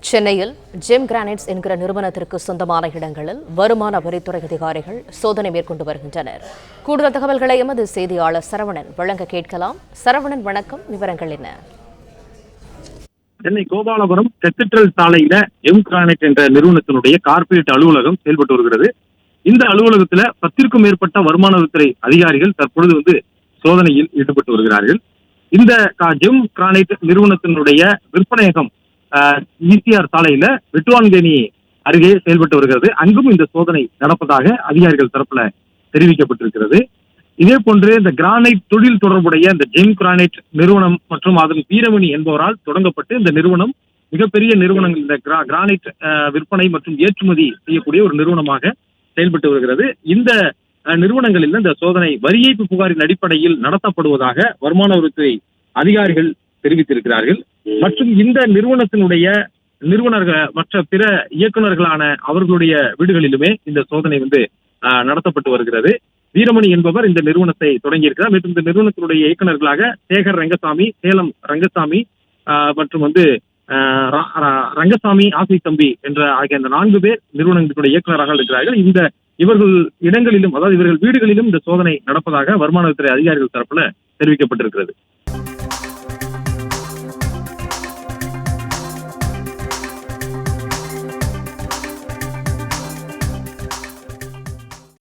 சென்னையில் GeM granites என்கிற நிறுவனத்திற்கு சொந்தமான இடங்களில் வருமான வரித்துறை அதிகாரிகள் சோதனை மேற்கொண்டு வருகின்றனர். கூடுதல் தகவல்களை எமது செய்தியாளர் சரவணன் வழங்க கேட்கலாம். சரவணன், வணக்கம். விவரங்கள் என்ன? சென்னை கோபாலபுரம் கெத்தட்ரல் சாலையில ஜெம் கிரானைட் என்ற நிறுவனத்தினுடைய கார்ப்பரேட் அலுவலகம் செயல்பட்டு வருகிறது. இந்த அலுவலகத்துல 10க்கும் மேற்பட்ட வருமான வரித்துறை அதிகாரிகள் தற்பொழுது சோதனையில் ஈடுபட்டு வருகிறார்கள். இந்த ஜெம் கிரானைட் நிறுவனத்தினுடைய விற்பனையகம் ஈசிஆர் சாலையில விட்டுவான்கேணி அருகே செயல்பட்டு வருகிறது. அங்கும் இந்த சோதனை நடப்பதாக அதிகாரிகள் தரப்புல தெரிவிக்கப்பட்டிருக்கிறது. இதே போன்று இந்த கிரானைட் தொழில் தொடர்புடைய இந்த ஜெம் கிரானைட் நிறுவனம் மற்றும் அதன் வீரமணி என்பவரால் தொடங்கப்பட்டு இந்த நிறுவனம் மிகப்பெரிய நிறுவனங்கள் இந்த கிரானைட் விற்பனை மற்றும் ஏற்றுமதி செய்யக்கூடிய ஒரு நிறுவனமாக செயல்பட்டு வருகிறது. இந்த நிறுவனங்களில் இந்த சோதனை வரி ஏய்ப்பு புகாரின் அடிப்படையில் நடத்தப்படுவதாக வருமான வரித்துறை அதிகாரிகள் தெரிவித்திருக்கிறார்கள். மற்றும் இந்த நிறுவனத்தினுடைய நிறுவனர்கள் மற்ற பிற இயக்குநர்களான அவர்களுடைய வீடுகளிலுமே இந்த சோதனை நடத்தப்பட்டு வருகிறது. வீரமணி என்பவர் இந்த நிறுவனத்தை தொடங்கியிருக்கிறார். மற்றும் இந்த நிறுவனத்தினுடைய இயக்குநர்களாக சேகர் ரங்கசாமி, சேலம் ரங்கசாமி மற்றும் ரங்கசாமி ஆசை தம்பி என்ற ஆகிய அந்த 4 பேர் நிறுவனங்களுடைய இயக்குநராக இருக்கிறார்கள். இவர்கள் இடங்களிலும், அதாவது இவர்கள் வீடுகளிலும் இந்த சோதனை நடப்பதாக வருமான வரித்துறை அதிகாரிகள் தரப்புல தெரிவிக்கப்பட்டிருக்கிறது.